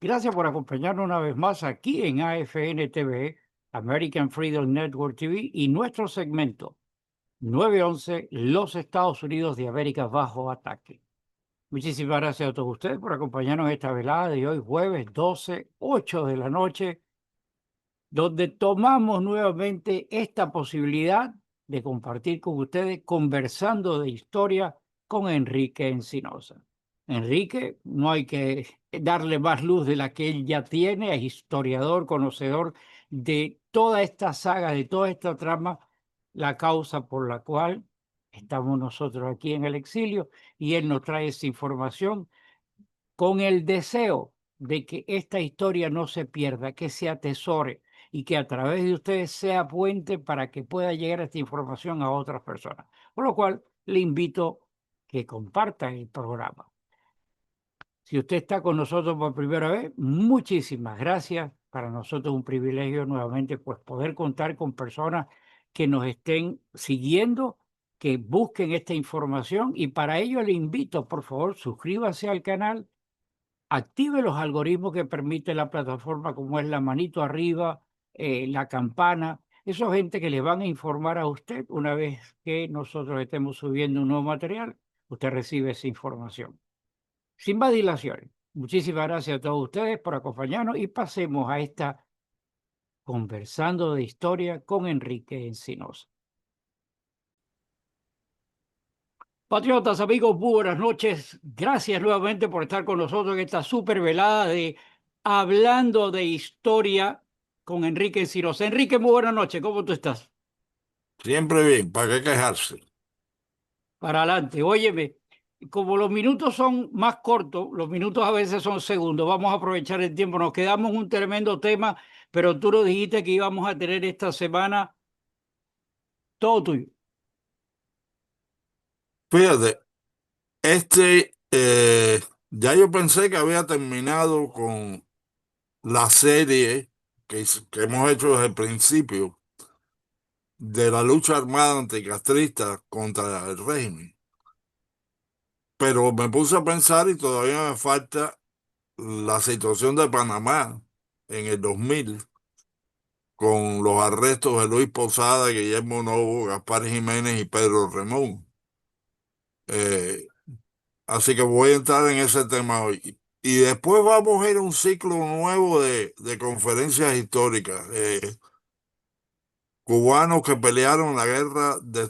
Gracias por acompañarnos una vez más aquí en AFN TV, American Freedom Network TV, y nuestro segmento 911, los Estados Unidos de América bajo ataque. Muchísimas gracias a todos ustedes por acompañarnos en esta velada de hoy, jueves 12, 8 de la noche, donde tomamos nuevamente esta posibilidad de compartir con ustedes conversando de historia con Enrique Encinosa. Enrique, no hay que darle más luz de la que él ya tiene, es historiador, conocedor de toda esta saga, de toda esta trama, la causa por la cual estamos nosotros aquí en el exilio, y él nos trae esa información con el deseo de que esta historia no se pierda, que se atesore y que a través de ustedes sea puente para que pueda llegar esta información a otras personas. Por lo cual, le invito que compartan el programa. Si usted está con nosotros por primera vez, muchísimas gracias. Para nosotros es un privilegio nuevamente pues poder contar con personas que nos estén siguiendo, que busquen esta información, y para ello le invito, por favor, suscríbase al canal, active los algoritmos que permite la plataforma, como es la manito arriba, la campana. Eso es gente que le van a informar a usted una vez que nosotros estemos subiendo un nuevo material. Usted recibe esa información. Sin más dilaciones, muchísimas gracias a todos ustedes por acompañarnos y pasemos a esta conversando de historia con Enrique Encinosa. Patriotas, amigos, muy buenas noches. Gracias nuevamente por estar con nosotros en esta super velada de Hablando de Historia con Enrique Encinosa. Enrique, muy buenas noches. ¿Cómo tú estás? Siempre bien, ¿para qué quejarse? Para adelante. Óyeme, como los minutos son más cortos, los minutos a veces son segundos, vamos a aprovechar el tiempo. Nos quedamos en un tremendo tema, pero tú nos dijiste que íbamos a tener esta semana todo tuyo. Fíjate, ya yo pensé que había terminado con la serie que hemos hecho desde el principio de la lucha armada anticastrista contra el régimen. Pero me puse a pensar y todavía me falta la situación de Panamá en el 2000, con los arrestos de Luis Posada, Guillermo Novo, Gaspar Jiménez y Pedro Remón. Eh, Así que voy a entrar en ese tema hoy. Y después vamos a ir a un ciclo nuevo de conferencias históricas. Cubanos que pelearon en la guerra de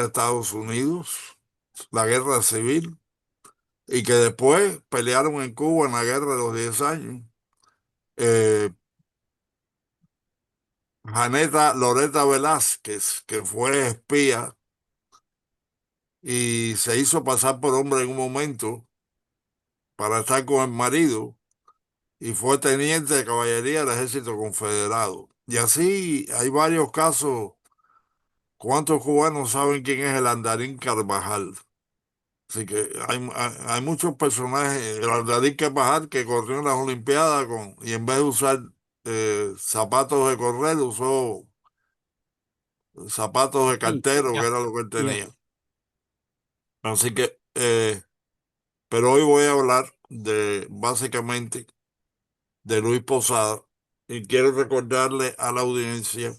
Estados Unidos, la guerra civil, y que después pelearon en Cuba en la guerra de los 10 años. Eh, Loreta Velázquez, que fue espía y se hizo pasar por hombre en un momento para estar con el marido, y fue teniente de caballería del ejército confederado. Y así hay varios casos. ¿Cuántos cubanos saben quién es el Andarín Carvajal? Así que hay muchos personajes. El Andarín Carvajal, que corrió en las Olimpiadas y en vez de usar zapatos de correr, usó zapatos de Sí, cartero, que ya, era lo que él ya. tenía. Así que, pero hoy voy a hablar básicamente de Luis Posada, y quiero recordarle a la audiencia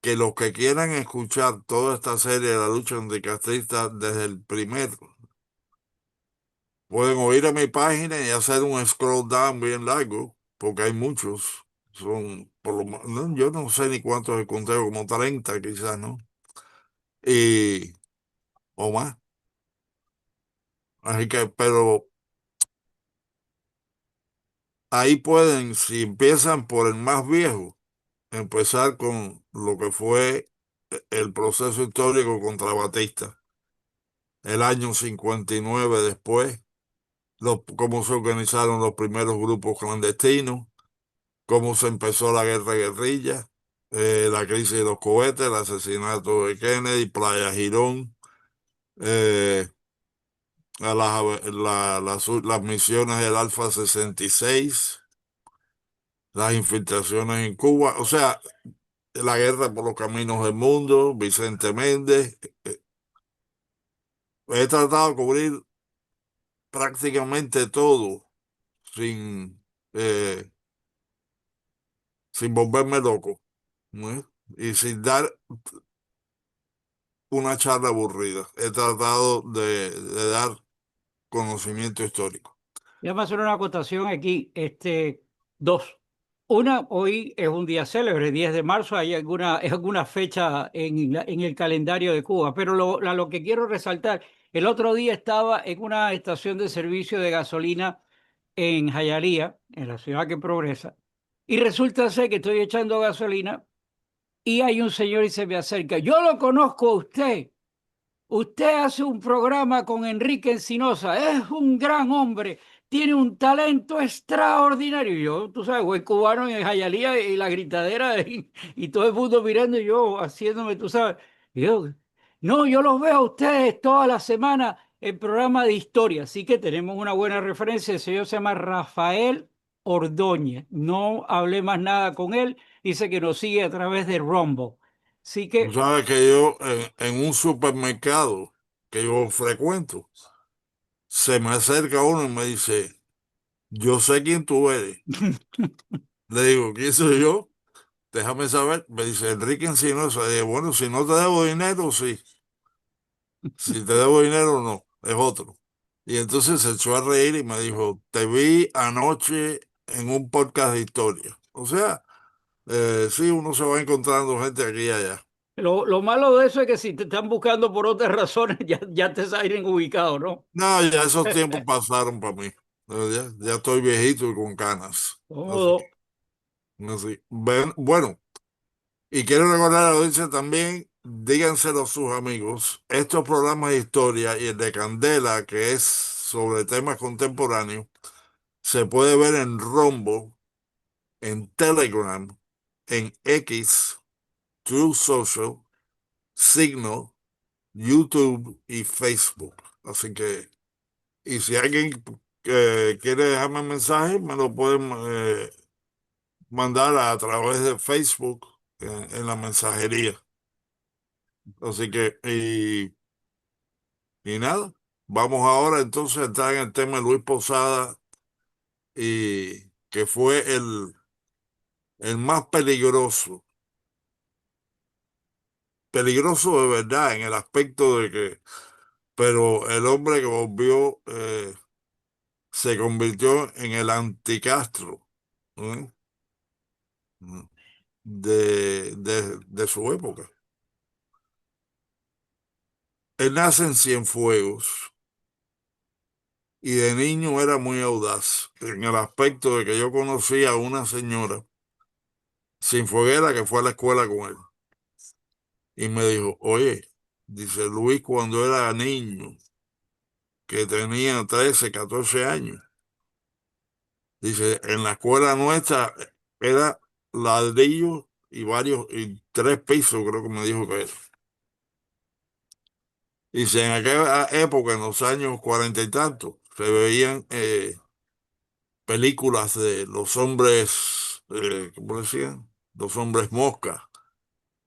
que los que quieran escuchar toda esta serie de la lucha anticastrista desde el primero, pueden oír a mi página y hacer un scroll down bien largo, porque hay muchos. Son, yo no sé ni cuántos encontré, como 30 quizás, ¿no? Y, o más. Así que, pero ahí pueden, si empiezan por el más viejo, empezar con lo que fue el proceso histórico contra Batista, el año 59 después, cómo se organizaron los primeros grupos clandestinos, cómo se empezó la guerra guerrilla, la crisis de los cohetes, el asesinato de Kennedy, Playa Girón, eh, las misiones del Alfa 66, las infiltraciones en Cuba, o sea, la guerra por los caminos del mundo, Vicente Méndez. He tratado de cubrir prácticamente todo sin, eh, sin volverme loco, ¿no? Y sin dar una charla aburrida. He tratado de dar conocimiento histórico. Déjame hacer una acotación aquí. Dos. Una, hoy es un día célebre, 10 de marzo, hay alguna fecha en el calendario de Cuba, pero lo que quiero resaltar, el otro día estaba en una estación de servicio de gasolina en Jayalía, en la ciudad que progresa, y resulta ser que estoy echando gasolina y hay un señor y se me acerca. Yo lo conozco a usted. Usted hace un programa con Enrique Encinosa, es un gran hombre, tiene un talento extraordinario. Y yo, tú sabes, buen cubano en Jayalía y la gritadera y todo el mundo mirando y yo haciéndome, tú sabes. Y yo, no, yo los veo a ustedes toda la semana en programa de historia, así que tenemos una buena referencia. El señor se llama Rafael Ordóñez. No hablé más nada con él, dice que nos sigue a través de Rumble. Así Tú que sabes que yo en un supermercado que yo frecuento, se me acerca uno y me dice, yo sé quién tú eres. Le digo, ¿quién soy yo? Déjame saber. Me dice, Enrique Encinosa. Le digo, bueno, si no te debo dinero, sí. Si te debo dinero, no. Es otro. Y entonces se echó a reír y me dijo, te vi anoche en un podcast de historia. O sea, sí, uno se va encontrando gente aquí y allá. lo malo de eso es que si te están buscando por otras razones, ya te salen ubicado, ¿no? No, ya esos tiempos pasaron para mí. Ya estoy viejito y con canas. Así Cómodo. que, así. Bueno, y quiero recordar a la audiencia también, díganselo a sus amigos, estos programas de historia y el de Candela, que es sobre temas contemporáneos, se puede ver en Rombo, en Telegram, en X, True Social, Signal, YouTube y Facebook. Así que, y si alguien quiere dejarme un mensaje, me lo pueden mandar a través de Facebook en la mensajería. Así que, y nada, vamos ahora entonces a entrar en el tema de Luis Posada, y que fue el más peligroso, peligroso de verdad en el aspecto de que, pero el hombre que volvió, se convirtió en el anticastro, ¿eh? de su época. Él nace en Cienfuegos y de niño era muy audaz en el aspecto de que yo conocí a una señora cienfueguera que fue a la escuela con él y me dijo, oye, dice Luis cuando era niño, que tenía 13 14 años, dice, en la escuela nuestra era ladrillo y varios, y 3 pisos creo que me dijo que era. Dice, en aquella época, en los años 40 y tanto, se veían películas de los hombres, ¿cómo decían? Los hombres mosca,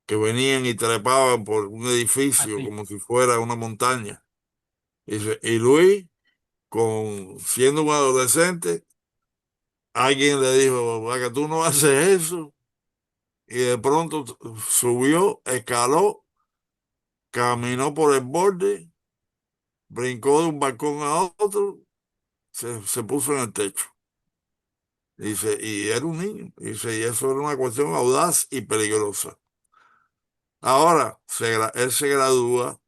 que venían y trepaban por un edificio Así. como si fuera una montaña. Y Luis, siendo un adolescente, alguien le dijo, "Va, que tú no haces eso", y de pronto subió, escaló, caminó por el borde, brincó de un balcón a otro, se puso en el techo. Dice, y era un niño. Dice, y eso era una cuestión audaz y peligrosa. Ahora, él se gradúa,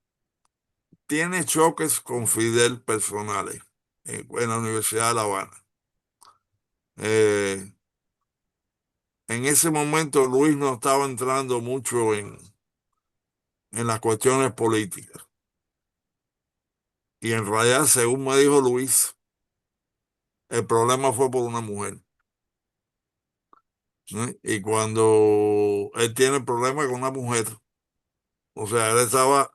tiene choques con Fidel personales en la Universidad de La Habana. Eh, en ese momento Luis no estaba entrando mucho en las cuestiones políticas. Y en realidad, según me dijo Luis, el problema fue por una mujer, ¿no? Y cuando él tiene problemas con una mujer, o sea, él estaba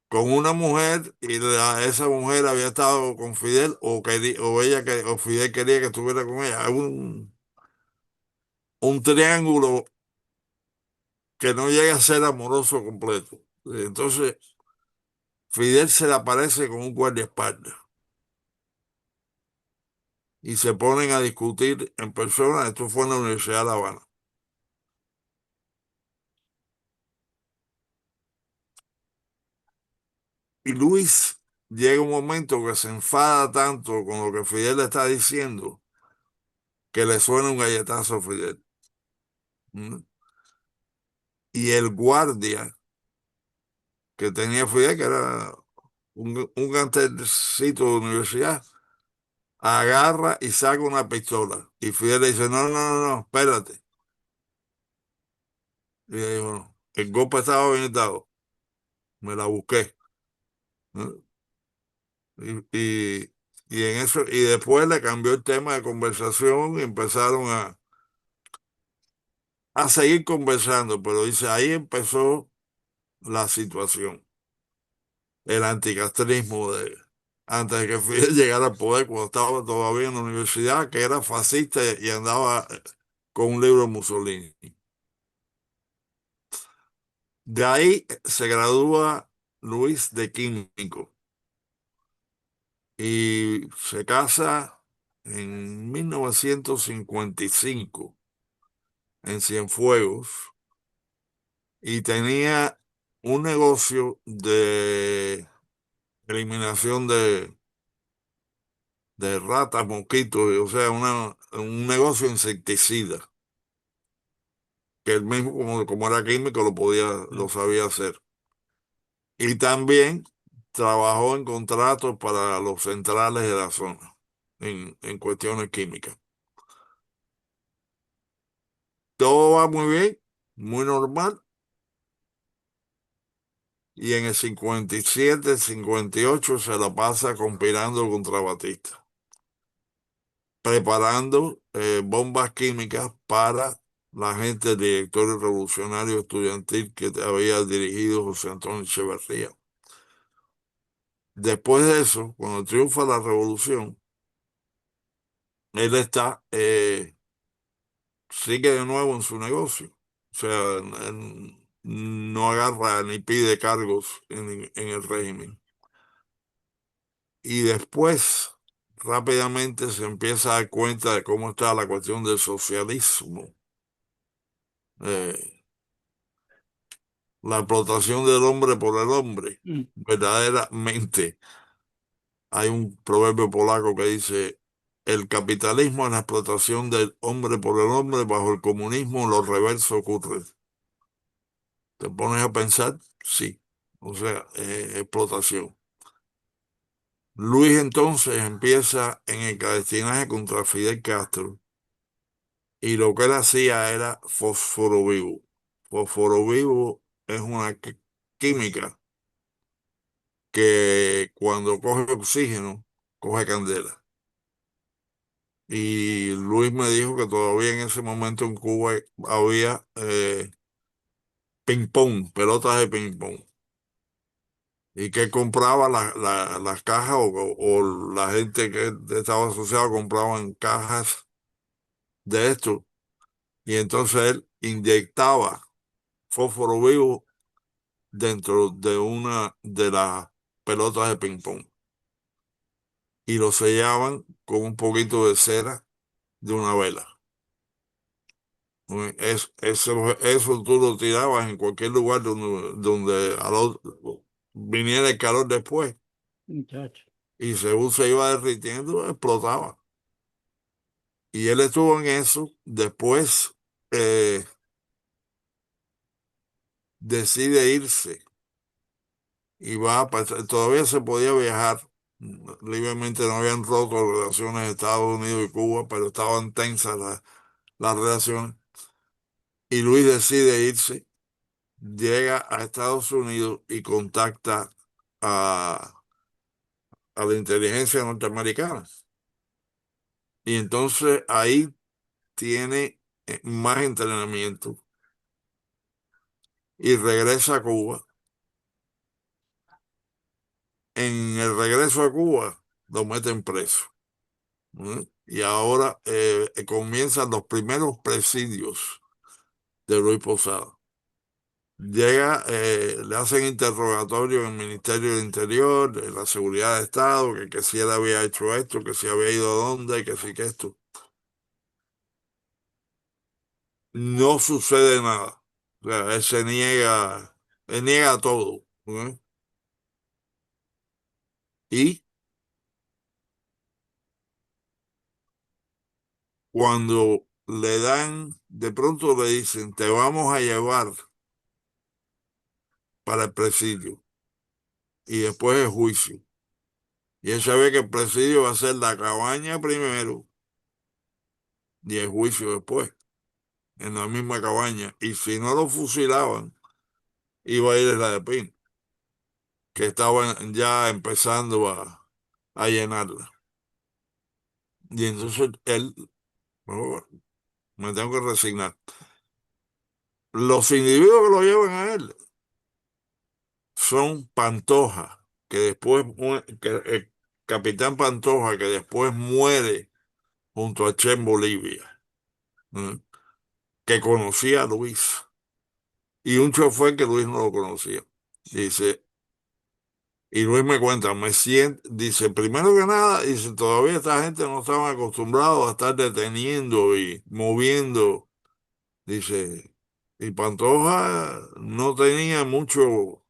con una mujer y esa mujer había estado con Fidel o Fidel quería que estuviera con ella. Un triángulo que no llega a ser amoroso completo. Entonces, Fidel se le aparece con un guardaespaldas y se ponen a discutir en persona. Esto fue en la Universidad de La Habana. Y Luis llega un momento que se enfada tanto con lo que Fidel le está diciendo que le suena un galletazo a Fidel. ¿Mm? Y el guardia que tenía Fidel, que era un gantecito de universidad, agarra y saca una pistola. Y Fidel le dice, no, no, no, no, espérate. Y le dijo, no, el golpe estaba bien dado, me la busqué. ¿No? Y, y en eso, y después le cambió el tema de conversación y empezaron a seguir conversando, pero dice, ahí empezó la situación, el anticastrismo de antes de que Fidel llegara al poder, cuando estaba todavía en la universidad, que era fascista y andaba con un libro de Mussolini. De ahí se gradúa Luis de químico y se casa en 1955 en Cienfuegos y tenía un negocio de eliminación de ratas, mosquitos, o sea, un negocio insecticida, que él mismo, como era químico, lo sabía hacer. Y también trabajó en contratos para los centrales de la zona, en cuestiones químicas. Todo va muy bien, muy normal, y en el 57, 58 se la pasa conspirando contra Batista, preparando bombas químicas para la gente del directorio revolucionario estudiantil que había dirigido José Antonio Echeverría. Después de eso, cuando triunfa la revolución, él sigue de nuevo en su negocio. O sea, él no agarra ni pide cargos en el régimen. Y después, rápidamente se empieza a dar cuenta de cómo está la cuestión del socialismo. Eh, la explotación del hombre por el hombre. Mm. Verdaderamente, hay un proverbio polaco que dice, el capitalismo es la explotación del hombre por el hombre, bajo el comunismo lo reverso ocurre. ¿Te pones a pensar? Sí. O sea, explotación. Luis entonces empieza en el clandestinaje contra Fidel Castro y lo que él hacía era fósforo vivo. Fósforo vivo es una química que cuando coge oxígeno, coge candela. Y Luis me dijo que todavía en ese momento en Cuba había ping-pong, pelotas de ping-pong. Y que compraba las cajas o la gente que estaba asociada compraban cajas de esto. Y entonces él inyectaba fósforo vivo dentro de una de las pelotas de ping-pong y lo sellaban con un poquito de cera de una vela. Eso tú lo tirabas en cualquier lugar donde viniera el calor después Muchacho. y según se iba derritiendo, explotaba. Y él estuvo en eso. Después eh, decide irse y todavía se podía viajar libremente, no habían roto las relaciones de Estados Unidos y Cuba, pero estaban tensas las relaciones. Y Luis decide irse, llega a Estados Unidos y contacta a, a la inteligencia norteamericana. Y entonces ahí tiene más entrenamiento y regresa a Cuba. En el regreso a Cuba lo meten preso. ¿No? Y ahora comienzan los primeros presidios de Luis Posada. Llega, le hacen interrogatorio en el Ministerio del Interior, en la Seguridad de Estado, que si él había hecho esto, que si había ido a dónde, que sí que esto. No sucede nada. O sea, él niega todo. ¿Eh? Y cuando le dan, de pronto le dicen, te vamos a llevar para el presidio y después el juicio. Y él sabe que el presidio va a ser la cabaña primero y el juicio después, en la misma cabaña. Y si no lo fusilaban, iba a ir en la de Pin, que estaban ya empezando a llenarla. Y entonces él, "Oh, me tengo que resignar". Los individuos que lo llevan a él son Pantoja, que después, que el capitán Pantoja, que después muere junto a Che en Bolivia, ¿eh? Que conocía a Luis, y un chofer que Luis no lo conocía. Dice, y Luis me cuenta, me siento, dice, primero que nada, dice, todavía esta gente no estaban acostumbrados a estar deteniendo y moviendo, dice, y Pantoja no tenía mucho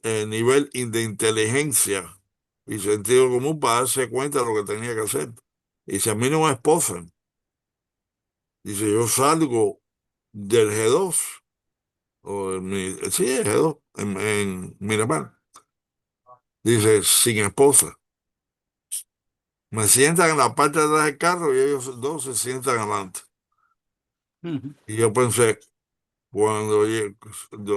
nivel de inteligencia y sentido común para darse cuenta de lo que tenía que hacer. Dice, a mí no me esposan. Dice, yo salgo del G2, o sí, el G2, en Miramar. Dice, sin esposa. Me sientan en la parte de atrás del carro y ellos dos se sientan adelante. Ujú. Y yo pensé,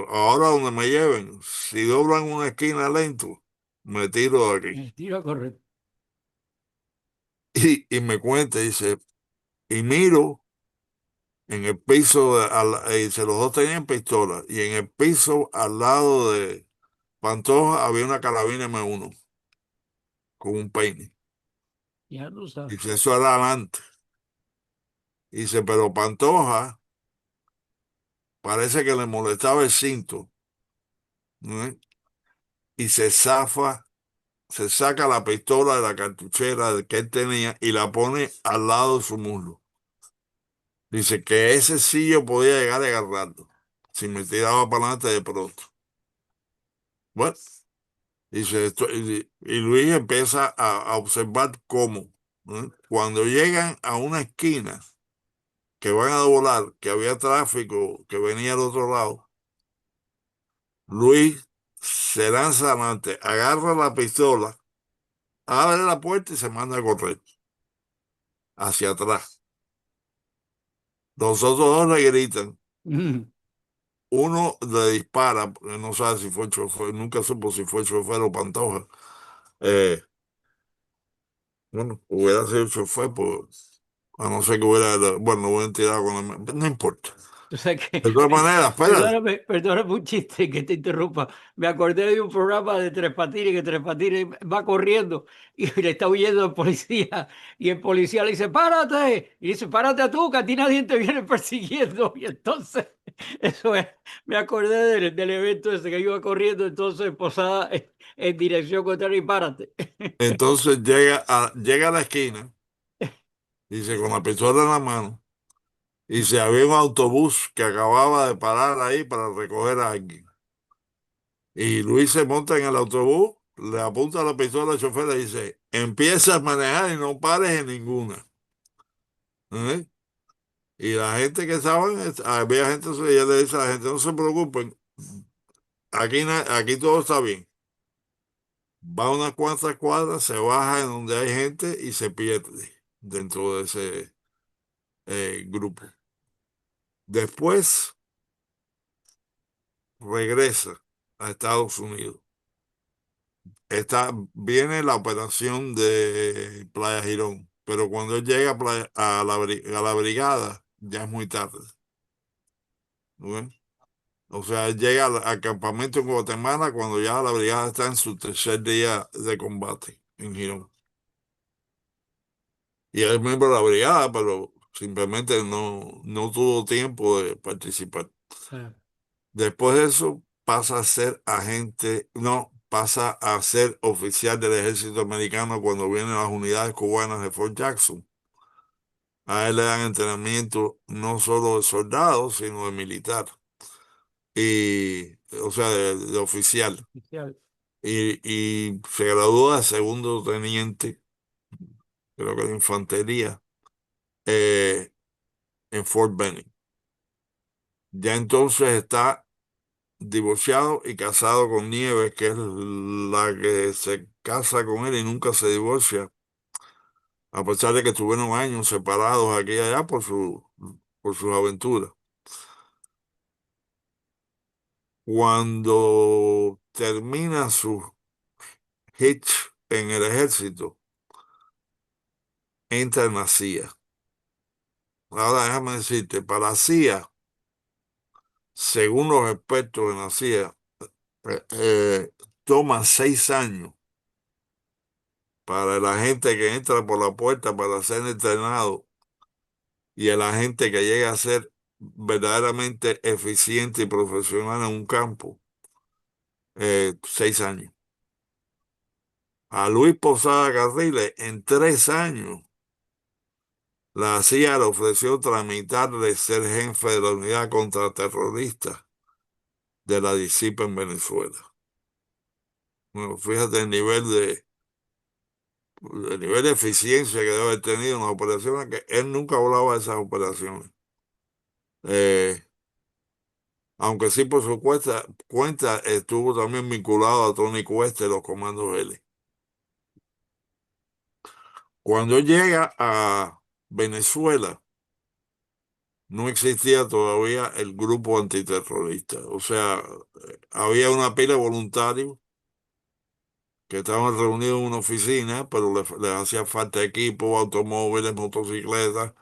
ahora donde me lleven, si doblan una esquina lento, me tiro de aquí. El tiro a correr. Y me cuenta, dice, y miro en el piso, dice, los dos tenían pistolas, y en el piso al lado de Pantoja había una carabina M1 con un peine. Ya tú sabes. Dice, eso era adelante. Dice, pero Pantoja parece que le molestaba el cinto, ¿no? Y se zafa, se saca la pistola de la cartuchera que él tenía y la pone al lado de su muslo. Dice que ese sí yo podía llegar a agarrarlo, si me tiraba para adelante de pronto. Bueno, dice esto, y Luis empieza a observar cómo, ¿no? Cuando llegan a una esquina que van a volar, que había tráfico que venía al otro lado, Luis se lanza adelante, agarra la pistola, abre la puerta y se manda a correr hacia atrás. Los otros dos le gritan. Ujú. Uno le dispara, porque no sabe si fue chofer, nunca supo si fue chofer o Pantoja. Eh, bueno, hubiera sido chofer, pues, a no ser que hubiera, bueno, lo hubieran tirado con no importa. O sea que, De todas maneras, espérate. perdóname un chiste que te interrumpa. Me acordé de un programa de Tres Patines, que Tres Patines va corriendo y le está huyendo el policía. Y el policía le dice, párate. Y dice, párate tú, que a ti nadie te viene persiguiendo. Y entonces, eso es, me acordé del evento ese que iba corriendo, entonces posada en dirección contraria y párate. Entonces llega a la esquina, dice, con la pistola en la mano, y se había un autobús que acababa de parar ahí para recoger a alguien. Y Luis se monta en el autobús, le apunta la pistola al chofer y le dice, empieza a manejar y no pares en ninguna. ¿Eh? Y la gente que estaban, había gente, ella le dice a la gente, no se preocupen, aquí, aquí todo está bien. Va unas cuantas cuadras, se baja en donde hay gente y se pierde dentro de ese grupo. Después regresa a Estados Unidos. Viene la operación de Playa Girón, pero cuando él llega a la brigada, ya es muy tarde. ¿No? O sea, él llega al campamento en Guatemala cuando ya la brigada está en su tercer día de combate en Girón. Y él es miembro de la brigada, pero simplemente no tuvo tiempo de participar. Después de eso pasa a ser agente, no, pasa a ser oficial del ejército americano cuando vienen las unidades cubanas de Fort Jackson. A él le dan entrenamiento no solo de soldado, sino de militar. Y, o sea, de oficial. Oficial. Y se graduó de segundo teniente, creo que de infantería, eh, en Fort Benning. Ya entonces está divorciado y casado con Nieves, que es la que se casa con él y nunca se divorcia, a pesar de que estuvieron años separados aquí y allá por sus aventuras. Cuando termina su hitch en el ejército, entra en la CIA. Ahora déjame decirte, para la CIA, según los expertos en la CIA, eh, eh, toma 6 años para el agente que entra por la puerta para ser entrenado y el agente que llega a ser verdaderamente eficiente y profesional en un campo, 6 años. A Luis Posada Carriles, en 3 años, la CIA le ofreció tramitarle ser jefe de la unidad contraterrorista de la DICIP en Venezuela. Bueno, fíjate el nivel de eficiencia que debe haber tenido en las operaciones, que él nunca hablaba de esas operaciones. Eh, Aunque sí por su cuenta estuvo también vinculado a Tony Cuesta y los comandos L. Cuando él llega a Venezuela, no existía todavía el grupo antiterrorista. O sea, había una pila de voluntarios que estaban reunidos en una oficina, pero les hacía falta equipo, automóviles, motocicletas,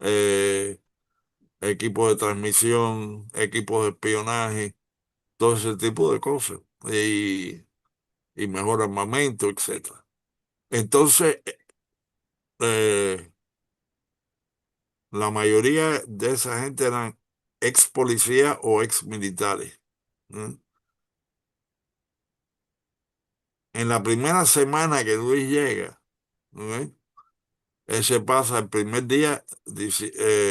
eh, equipos de transmisión, equipos de espionaje, todo ese tipo de cosas. Y mejor armamento, etcétera. Entonces, eh, la mayoría de esa gente eran ex policías o ex militares. ¿No? En la primera semana que Luis llega, ¿no? Él se pasa el primer día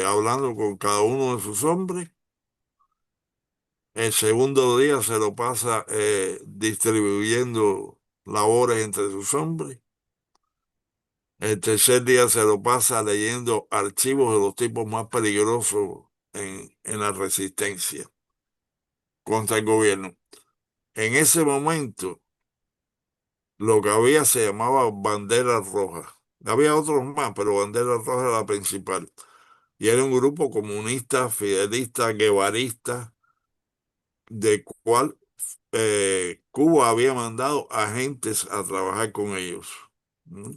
hablando con cada uno de sus hombres. El segundo día se lo pasa distribuyendo labores entre sus hombres. El tercer día se lo pasa leyendo archivos de los tipos más peligrosos en la resistencia contra el gobierno. En ese momento, lo que había se llamaba Bandera Roja. Había otros más, pero Bandera Roja era la principal. Y era un grupo comunista, fidelista, guevarista, de cual Cuba había mandado agentes a trabajar con ellos. ¿No?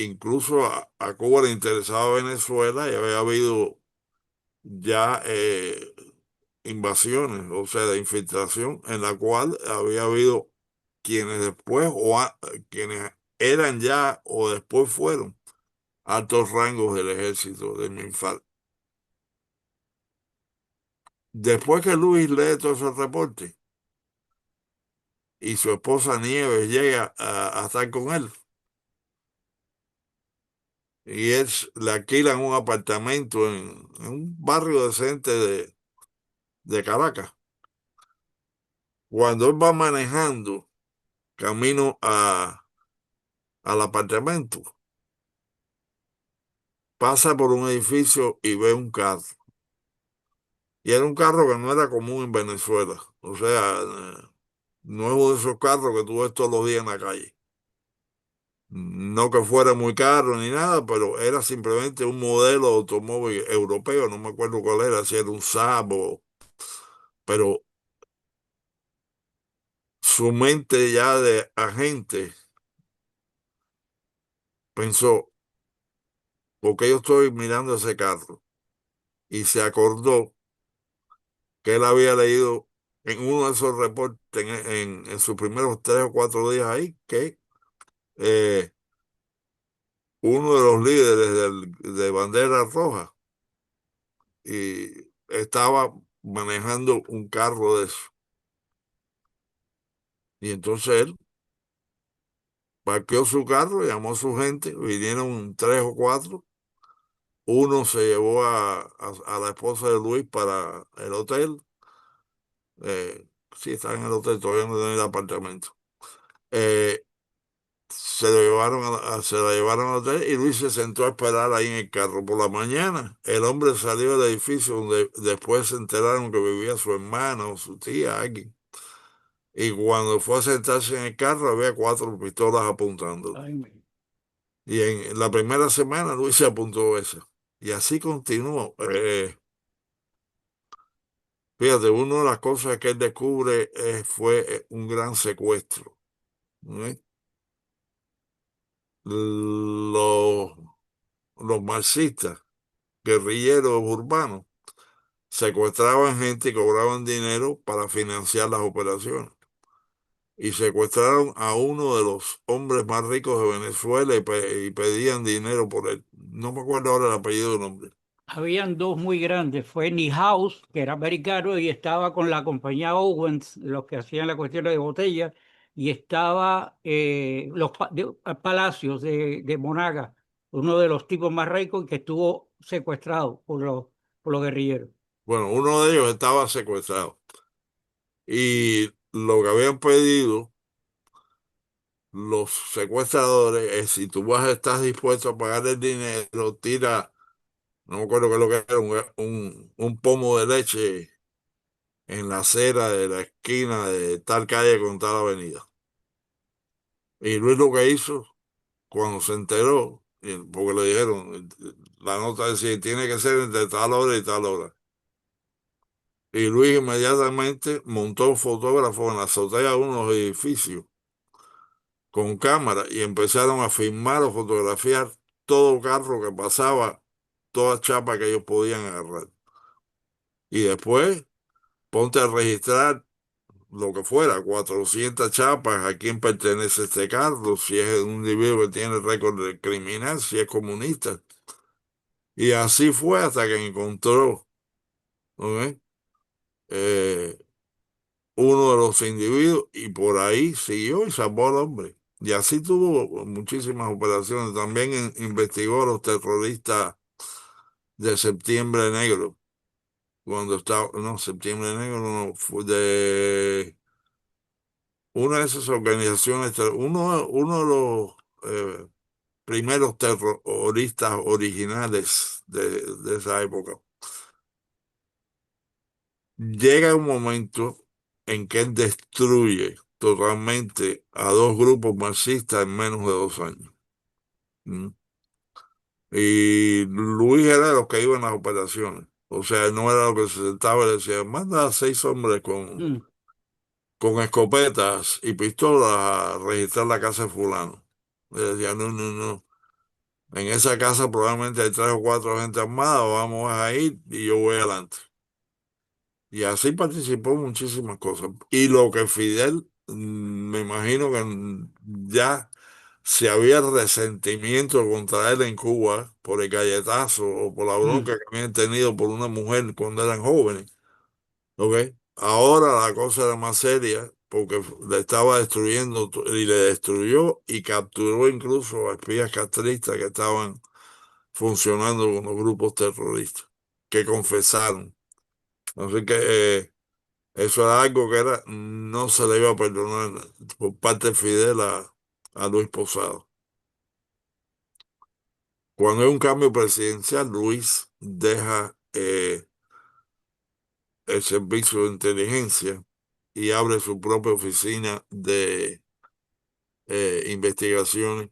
Incluso a Cuba le interesaba Venezuela y había habido ya invasiones, o sea, de infiltración, en la cual había habido quienes después quienes eran ya o después fueron altos rangos del ejército de Minfal. Después que Luis lee todos esos reportes y su esposa Nieves llega a estar con él y él le alquilan un apartamento en un barrio decente de Caracas. Cuando él va manejando camino al apartamento, pasa por un edificio y ve un carro. Y era un carro que no era común en Venezuela. O sea, no es uno de esos carros que tú ves todos los días en la calle. No que fuera muy caro ni nada, pero era simplemente un modelo de automóvil europeo. No me acuerdo cuál era, si era un Saab pero su mente ya de agente pensó, ¿por qué yo estoy mirando ese carro? Y se acordó que él había leído en uno de esos reportes en sus primeros 3 o 4 días ahí que eh, uno de los líderes de Bandera Roja y estaba manejando un carro de eso. Y entonces él parqueó su carro, llamó a su gente, vinieron tres o cuatro. Uno se llevó a la esposa de Luis para el hotel. Sí, está en el hotel, todavía no tiene el apartamento. Eh, Se lo llevaron se la llevaron al hotel y Luis se sentó a esperar ahí en el carro. Por la mañana, el hombre salió del edificio donde después se enteraron que vivía su hermana o su tía, alguien. Y cuando fue a sentarse en el carro, había cuatro pistolas apuntando. Ay, Y en la primera semana, Luis se apuntó esa. Y así continuó. Fíjate, una de las cosas que él descubre fue un gran secuestro. ¿Eh? Los, los marxistas, guerrilleros urbanos, secuestraban gente y cobraban dinero para financiar las operaciones. Y secuestraron a uno de los hombres más ricos de Venezuela y pedían dinero por él. No me acuerdo ahora el apellido del hombre. habían dos muy grandes. Fue House, que era americano, y estaba con la compañía Owens, los que hacían la cuestión de botellas, y estaba Palacios de Monaga, uno de los tipos más ricos que estuvo secuestrado por los guerrilleros. Bueno, uno de ellos estaba secuestrado. Y lo que habían pedido los secuestradores es, si tú estás dispuesto a pagar el dinero, tira, no me acuerdo qué es lo que era, un pomo de leche en la acera de la esquina de tal calle con tal avenida. Y Luis lo que hizo, cuando se enteró, porque le dijeron, la nota decía, tiene que ser entre tal hora y tal hora. Y Luis inmediatamente montó un fotógrafo en la azotea de unos edificios con cámara y empezaron a filmar o fotografiar todo carro que pasaba, toda chapa que ellos podían agarrar. Y después ponte a registrar lo que fuera, 400 chapas, a quién pertenece este carro, si es un individuo que tiene récord de criminal, si es comunista. Y así fue hasta que encontró, ¿ok? eh, uno de los individuos y por ahí siguió y salvó al hombre. Y así tuvo muchísimas operaciones. También investigó a los terroristas de Septiembre Negro, cuando estaba, no, Septiembre Negro no, fue de una de esas organizaciones, uno de los primeros terroristas originales de esa época. Llega un momento en que él destruye totalmente a dos grupos marxistas en menos de 2 años. ¿Mm? Y Luis era de los que iban a las operaciones. O sea, no era lo que se sentaba y decía, manda a 6 hombres Mm. con escopetas y pistolas a registrar la casa de fulano. Y decía, no, no, no. En esa casa probablemente hay tres o cuatro gente armada, vamos a ir y yo voy adelante. Y así participó en muchísimas cosas. Y lo que Fidel, me imagino que ya si había resentimiento contra él en Cuba por el galletazo o por la Mm. bronca que habían tenido por una mujer cuando eran jóvenes. ¿Ok? Ahora la cosa era más seria porque le estaba destruyendo y le destruyó y capturó incluso a espías castristas que estaban funcionando con los grupos terroristas, que confesaron. Así que eso era algo que era, no se le iba a perdonar por parte de Fidel a Luis Posada. Cuando hay un cambio presidencial, Luis deja el servicio de inteligencia y abre su propia oficina de investigaciones.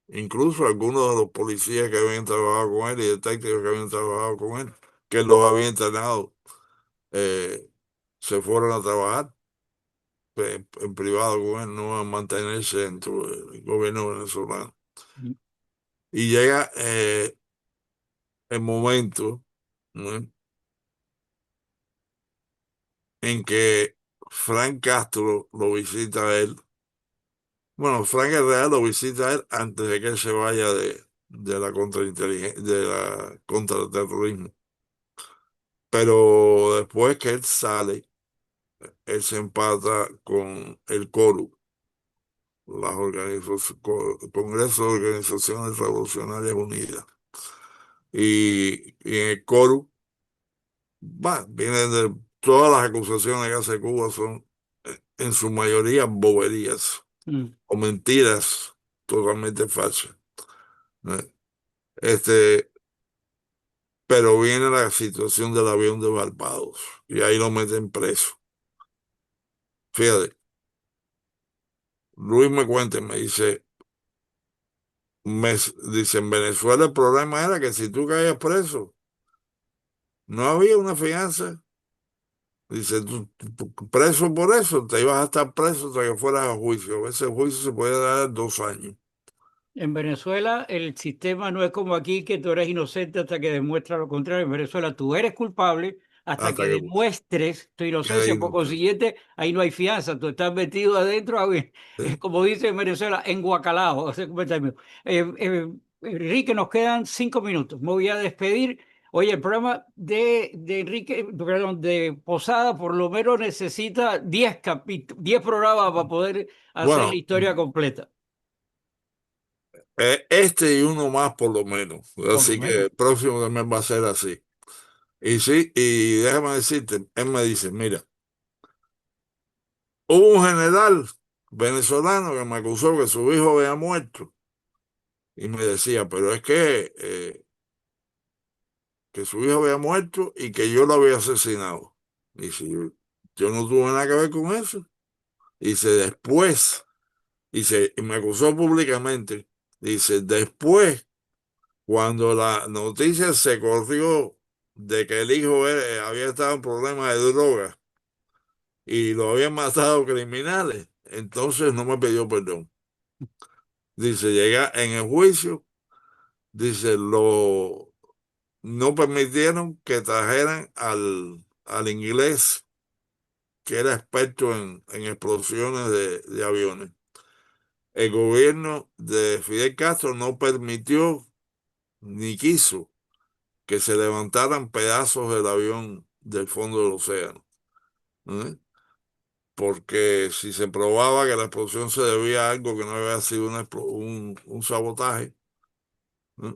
Incluso algunos de los policías que habían trabajado con él y detectives que habían trabajado con él, que los había entrenado, eh, se fueron a trabajar en privado con él, no a mantenerse dentro del gobierno venezolano. Mm. Y llega el momento, ¿no?, en que Frank Castro lo visita a él. Bueno, Frank el Real lo visita a él antes de que él se vaya de la contrainteligencia, de la contraterrorismo. pero después que él sale, él se empata con el CORU, Congreso de Organizaciones Revolucionarias Unidas. Y en el CORU, vienen de todas las acusaciones que hace Cuba son en su mayoría boberías Mm. o mentiras totalmente falsas. ¿Eh? Este, pero viene la situación del avión de Barbados y ahí lo meten preso. Fíjate, Luis me cuenta y me dice, dice, en Venezuela el problema era que si tú caías preso, no había una fianza. Dice, tú preso por eso, te ibas a estar preso hasta que fueras a juicio. Ese juicio se puede dar 2 años. En Venezuela el sistema no es como aquí que tú eres inocente hasta que demuestras lo contrario. En Venezuela tú eres culpable hasta Hasta que que demuestres tu quede inocencia. Por inocente. consiguiente, ahí no hay fianza. Tú estás metido adentro, ¿Sí? como dice en Venezuela, enguacalado. O sea, Enrique, nos quedan 5 minutos. Me voy a despedir. Oye, el programa de Enrique, perdón, de Posada, por lo menos necesita 10 10 programas para poder hacer la Bueno, historia completa, este y uno más por lo menos. por lo Así que menos. el próximo también va a ser así. Y sí, y déjame decirte, él me dice, mira, hubo un general venezolano que me acusó que su hijo había muerto. Y me decía, pero es que su hijo había muerto y que yo lo había asesinado. Y si yo no tuve nada que ver con eso. Dice, después, y me acusó públicamente. Dice, después, cuando la noticia se corrió de que el hijo había estado en problemas de droga y lo habían matado criminales, entonces no me pidió perdón. Dice, llega en el juicio, dice, no permitieron que trajeran al inglés que era experto en explosiones de aviones. El gobierno de Fidel Castro no permitió ni quiso que se levantaran pedazos del avión del fondo del océano, ¿eh? Porque si se probaba que la explosión se debía a algo que no había sido un sabotaje, ¿eh?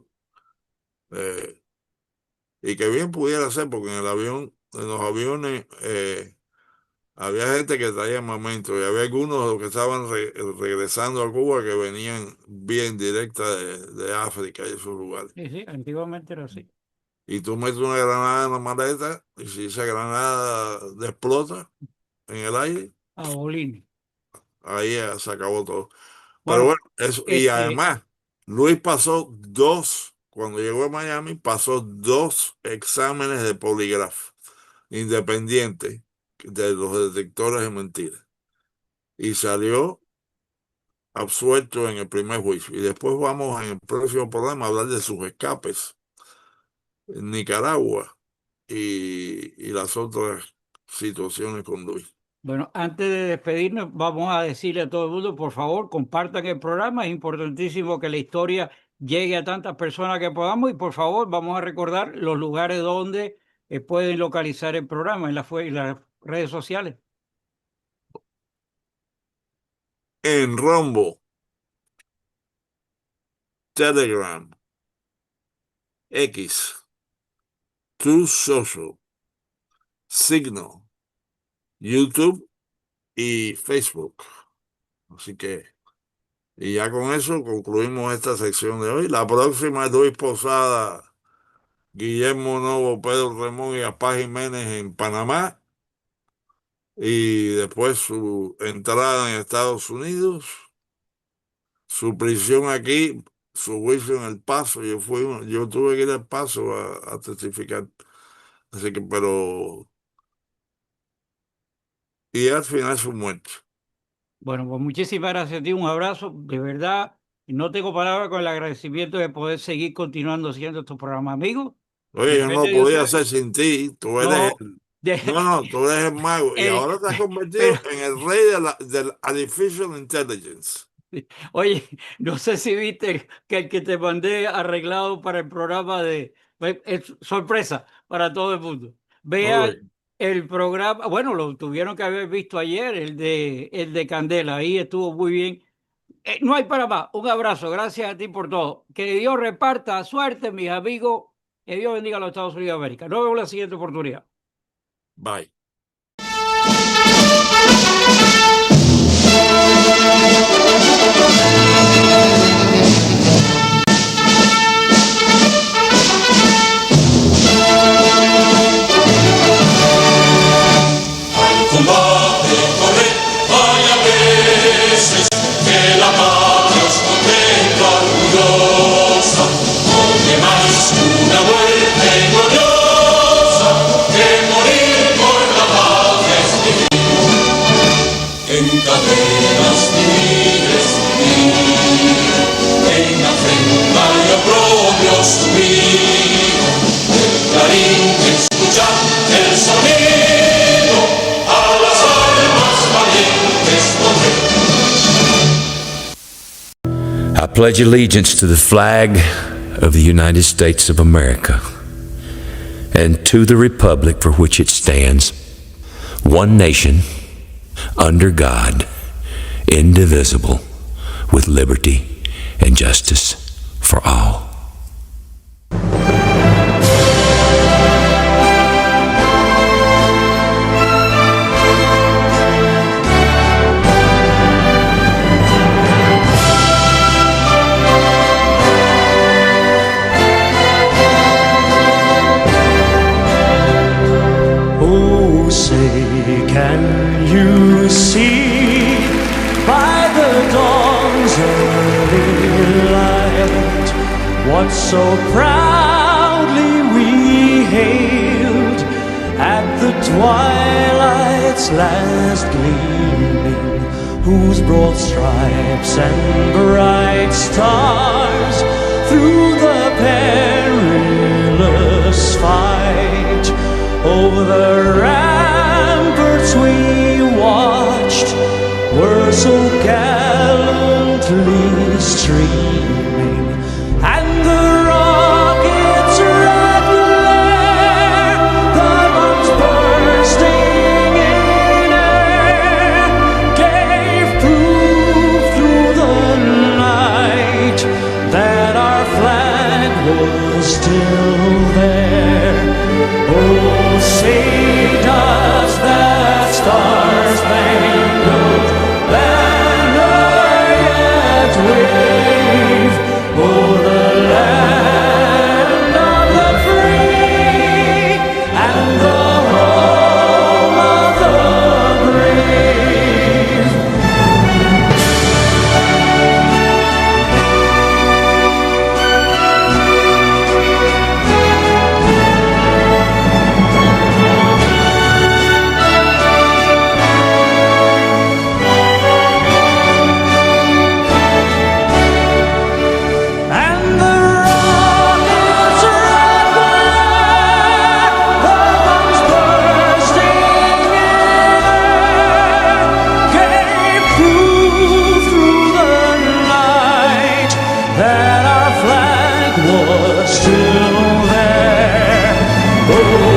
Eh, y que bien pudiera ser, porque en los aviones, había gente que traía armamento y había algunos de los que estaban regresando a Cuba que venían bien directa de África y esos lugares. Sí, sí, antiguamente era así. Y tú metes una granada en la maleta y si esa granada explota en el aire, A Bolín. ahí se acabó todo. Pero Bueno, bueno, eso. Y este, además, cuando llegó a Miami, pasó 2 exámenes de polígrafo independientes de los detectores de mentiras. Y salió absuelto en el primer juicio. Y después vamos en el próximo programa a hablar de sus escapes en Nicaragua y las otras situaciones con Luis. bueno, antes de despedirnos, vamos a decirle a todo el mundo, por favor, compartan el programa. Es importantísimo que la historia llegue a tantas personas que podamos y por favor, vamos a recordar los lugares donde pueden localizar el programa en las redes sociales. En Rumble, Telegram, X, True Social, Signal, YouTube y Facebook. Así que, y ya con eso concluimos esta sección de hoy. La próxima es Luis Posada, Guillermo Novo, Pedro Ramón y Apá Jiménez en Panamá. Y después su entrada en Estados Unidos, su prisión aquí, su juicio en El Paso. Yo tuve que ir al Paso a testificar. Así que, y al final su muerte. Bueno, pues muchísimas gracias a ti, un abrazo. De verdad, no tengo palabras con el agradecimiento de poder seguir continuando haciendo estos programas. Amigos, Oye, yo no depende lo de podía ustedes. hacer sin ti. No, No, no, tú eres el mago. Y el, ahora te has pero convertido en el rey del Artificial Intelligence. oye, no sé si viste que el que te mandé arreglado para el programa es sorpresa para todo el mundo. Vean Oye, el programa, bueno, lo tuvieron que haber visto ayer, el de Candela, ahí estuvo muy bien. No hay para más. Un abrazo, gracias a ti por todo. Que Dios reparta suerte, mis amigos. Que Dios bendiga a los Estados Unidos de América. Nos vemos en la siguiente oportunidad. bye. Combate, corred, hay a veces que la patria os contempla orgullosa, donde más una muerte gloriosa que morir por la patria es vivir. En cadenas libres vivir, en afrenta y oprobio subir, el clarín que escucha el sonido a las almas valientes I pledge allegiance to the flag of the United States of America and to the republic for which it stands, one nation, under God, indivisible, with liberty and justice for all. Oh, say, can you see by the dawn's early light what so proudly we hailed at the twilight's last gleaming, whose broad stripes and bright stars through the perilous fight over the ramparts we watched were so gallantly streaming, and the rockets' red glare, the bombs bursting in air, gave proof through the night that our flag was still there. Oh, say does that star-spangled banner yet wave o'er the land of the free and the home of the brave? And the rockets' red glare, the bombs bursting in air, gave proof through the night that our flag was still there. Oh,